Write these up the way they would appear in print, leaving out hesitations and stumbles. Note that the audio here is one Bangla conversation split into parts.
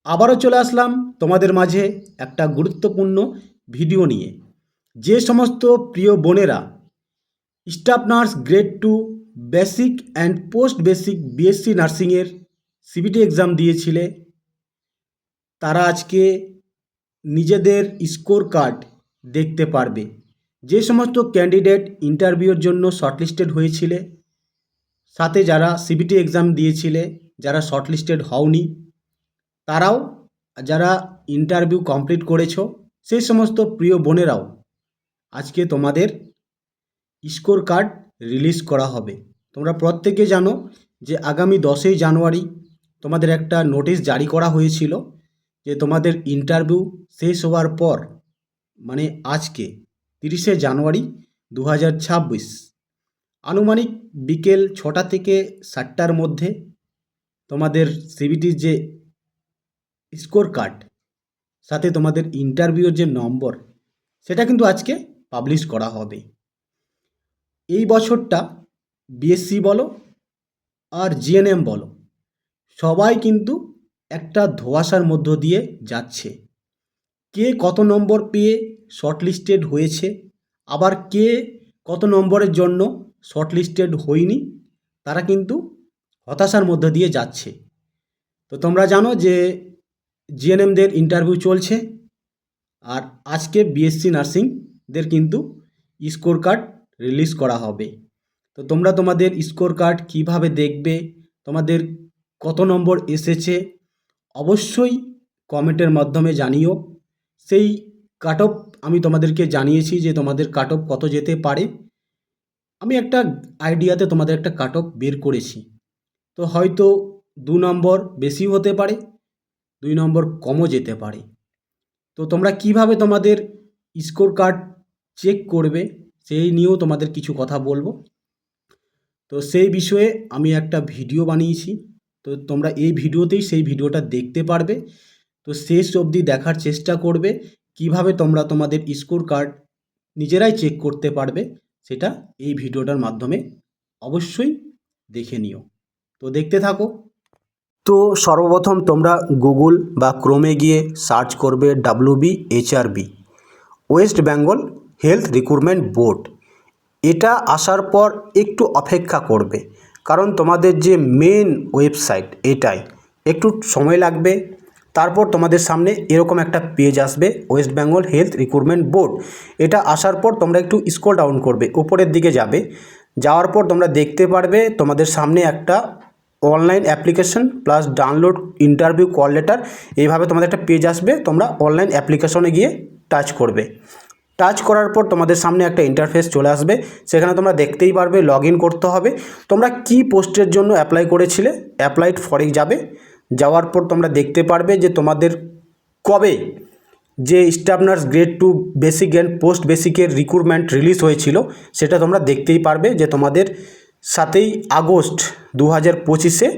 আবারও চলে আসলাম তোমাদের মাঝে একটা গুরুত্বপূর্ণ ভিডিও নিয়ে। যে সমস্ত প্রিয় বোনেরা staff nurse grade 2 basic and post basic BSc নার্সিংয়ের সিবিটি এক্সাম দিয়েছিলে, তারা আজকে নিজেদের স্কোর কার্ড দেখতে পারবে। যে সমস্ত ক্যান্ডিডেট ইন্টারভিউর জন্য শর্টলিস্টেড হয়েছিলে, সাথে যারা সিবিটি এক্সাম দিয়েছিলে, যারা শর্টলিস্টেড হওনি, তারাও, যারা ইন্টারভিউ কমপ্লিট করেছো, সেই সমস্ত প্রিয় বোনেরাও আজকে তোমাদের স্কোর কার্ড রিলিজ করা হবে। তোমরা প্রত্যেকে জানো যে আগামী 10ই জানুয়ারি তোমাদের একটা নোটিশ জারি করা হয়েছিল যে তোমাদের ইন্টারভিউ শেষ হওয়ার পর, মানে আজকে 30শে জানুয়ারি 2026 আনুমানিক বিকেল 6টা থেকে 7টার মধ্যে তোমাদের সিবিটির যে স্কোর কার্ড, সাথে তোমাদের ইন্টারভিউর যে নম্বর, সেটা কিন্তু আজকে পাবলিশ করা হবে। এই বছরটা বিএসসি বলো আর জিএনএম বলো, সবাই কিন্তু একটা ধোঁয়াশার মধ্য দিয়ে যাচ্ছে। কে কত নম্বর পেয়ে শর্টলিস্টেড হয়েছে, আবার কে কত নম্বরের জন্য শর্টলিস্টেড হয়নি, তারা কিন্তু হতাশার মধ্য দিয়ে যাচ্ছে। তো তোমরা জানো যে জিএনএমদের ইন্টারভিউ চলছে, আর আজকে বিএসসি নার্সিংদের কিন্তু স্কোর কার্ড রিলিজ করা হবে। তো তোমরা তোমাদের স্কোর কার্ড কীভাবে দেখবে, তোমাদের কত নম্বর এসেছে, অবশ্যই কমেন্টের মাধ্যমে জানিও। সেই কাট অফ আমি তোমাদেরকে জানিয়েছি যে তোমাদের কাট অফ কত যেতে পারে। আমি একটা আইডিয়াতে তোমাদের একটা কাট অফ বের করেছি। তো হয়তো 2 নম্বর বেশি হতে পারে, 2 নম্বর কমও যেতে পারে। তো তোমরা কিভাবে তোমাদের স্কোর কার্ড চেক করবে, সেই নিয়েও তোমাদের কিছু কথা বলবো। তো সেই বিষয়ে আমি একটা ভিডিও বানিয়েছি, তো তোমরা এই ভিডিওতেই সেই ভিডিওটা দেখতে পারবে। তো শেষ অবধি দেখার চেষ্টা করবে কিভাবে তোমরা তোমাদের স্কোর কার্ড নিজেরাই চেক করতে পারবে, সেটা এই ভিডিওটার মাধ্যমে অবশ্যই দেখে নিও। তো দেখতে থাকো। তো সর্বপ্রথম তোমরা গুগল বা ক্রোমে গিয়ে সার্চ করবে WBHRB, West Bengal health recruitment board. এটা আসার পর একটু অপেক্ষা করবে, কারণ তোমাদের যে মেন ওয়েবসাইট এটাই একটু সময় লাগবে। তারপর তোমাদের সামনে এরকম একটা পেজ আসবে, West Bengal health recruitment board. এটা আসার পর তোমরা একটু স্ক্রল ডাউন করবে, উপরের দিকে যাবে। যাওয়ার পর তোমরা দেখতে পারবে তোমাদের সামনে একটা online application plus download interview call letter, এইভাবে তোমাদের একটা পেজ আসবে। তোমরা অনলাইন অ্যাপ্লিকেশনে গিয়ে টাচ করবে। টাচ করার পর তোমাদের সামনে একটা ইন্টারফেস চলে আসবে, সেখানে তোমরা দেখতেই পারবে লগ ইন করতে হবে। তোমরা কি পোস্টের জন্য অ্যাপ্লাই করেছিলে, অ্যাপ্লাইড ফরে যাবে। যাওয়ার পর তোমরা দেখতে পারবে যে তোমাদের কবে যে staff nurse grade 2 basic and post বেসিকের রিক্রুটমেন্ট রিলিজ হয়েছিল, সেটা তোমরা দেখতেই পারবে যে তোমাদের 7ই আগস্ট 2025-এ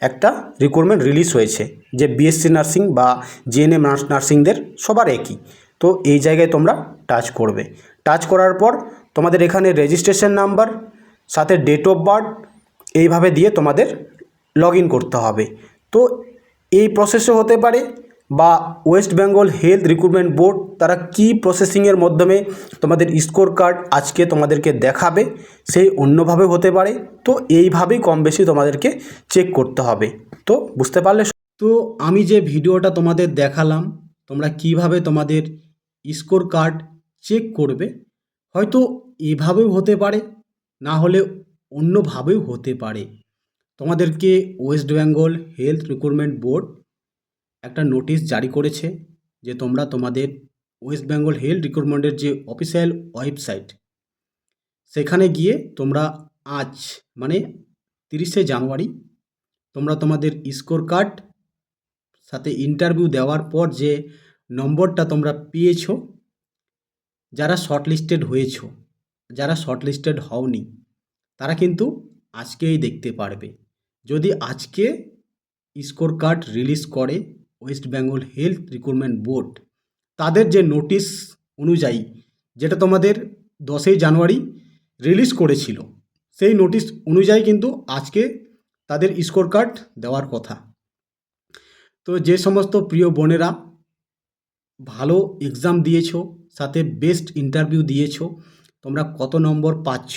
একটা রিক্রুটমেন্ট রিলিজ হয়েছে, যে বিএসসি নার্সিং বা জিএনএম নার্সিংদের সবার একই। তো এই জায়গায় তোমরা টাচ করবে। টাচ করার পর তোমাদের এখানে রেজিস্ট্রেশন নাম্বার সাথে ডেট অফ বার্থ এইভাবে দিয়ে তোমাদের লগ ইন করতে হবে। তো এই প্রসেসও হতে পারে, বা West Bengal health recruitment board তারা কি প্রসেসিংয়ের মাধ্যমে তোমাদের স্কোর কার্ড আজকে তোমাদেরকে দেখাবে, সেই অন্যভাবে হতে পারে। তো এইভাবেই কম বেশি তোমাদেরকে চেক করতে হবে। তো বুঝতে পারলে? তো আমি যে ভিডিওটা তোমাদের দেখালাম, তোমরা কিভাবে তোমাদের স্কোর কার্ড চেক করবে, হয়তো এভাবেও হতে পারে, না হলে অন্যভাবেও হতে পারে। তোমাদেরকে West Bengal health recruitment board একটা নোটিশ জারি করেছে যে তোমরা তোমাদের ওয়েস্ট বেঙ্গল হেলথ রিক্রুটমেন্টের যে অফিসিয়াল ওয়েবসাইট, সেখানে গিয়ে তোমরা আজ মানে 30শে জানুয়ারি তোমরা তোমাদের স্কোর কার্ড সাথে ইন্টারভিউ দেওয়ার পর যে নম্বরটা তোমরা পেয়েছো, যারা শর্টলিস্টেড হয়েছো, যারা শর্টলিস্টেড হওনি, তারা কিন্তু আজকেই দেখতে পারবে। যদি আজকে স্কোর কার্ড রিলিজ করে West Bengal health recruitment board, তাদের যে নোটিশ অনুযায়ী, যেটা তোমাদের 10ই জানুয়ারি রিলিজ করেছিল, সেই নোটিশ অনুযায়ী কিন্তু আজকে তাদের স্কোর কার্ড দেওয়ার কথা। তো যে সমস্ত প্রিয় বোনেরা ভালো এক্সাম দিয়েছো, সাথে বেস্ট ইন্টারভিউ দিয়েছো, তোমরা কত নম্বর পাচ্ছ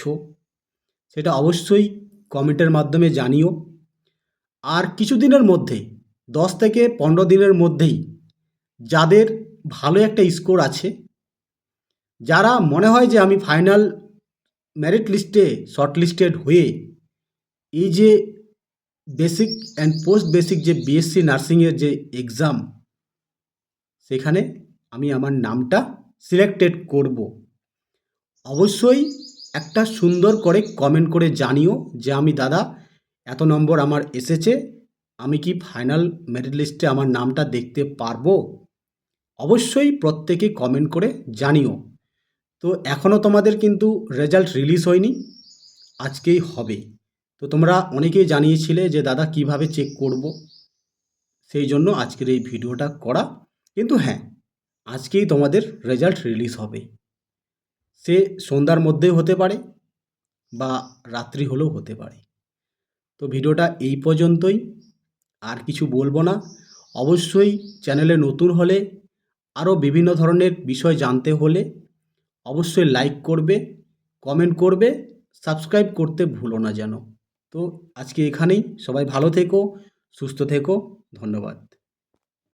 সেটা অবশ্যই কমেন্টের মাধ্যমে জানিও। আর কিছুদিনের মধ্যে 10 থেকে 15 দিনের মধ্যেই যাদের ভালো একটা স্কোর আছে, যারা মনে হয় যে আমি ফাইনাল মেরিট লিস্টে শর্ট লিস্টেড হয়ে এই যে বেসিক অ্যান্ড পোস্ট বেসিক যে বিএসসি নার্সিংয়ের যে এক্সাম, সেখানে আমি আমার নামটা সিলেক্টেড করব, অবশ্যই একটা সুন্দর করে কমেন্ট করে জানিও যে আমি দাদা এত নম্বর আমার এসেছে, আমি কি ফাইনাল মেরিট লিস্টে আমার নামটা দেখতে পারবো? অবশ্যই প্রত্যেকে কমেন্ট করে জানিও। তো এখনও তোমাদের কিন্তু রেজাল্ট রিলিজ হয়নি, আজকেই হবে। তো তোমরা অনেকেই জানিয়েছিলে যে দাদা কিভাবে চেক করব, সেই জন্য আজকের এই ভিডিওটা করা। কিন্তু হ্যাঁ, আজকেই তোমাদের রেজাল্ট রিলিজ হবে, সে সন্ধ্যার মধ্যেও হতে পারে বা রাত্রি হলেও হতে পারে। তো ভিডিওটা এই পর্যন্তই, আর কিছু বলবো না। অবশ্যই চ্যানেলে নতুন হলে, আরও বিভিন্ন ধরনের বিষয় জানতে হলে অবশ্যই লাইক করবে, কমেন্ট করবে, সাবস্ক্রাইব করতে ভুলো না যেন। তো আজকে এখানেই, সবাই ভালো থেকো, সুস্থ থেকো, ধন্যবাদ।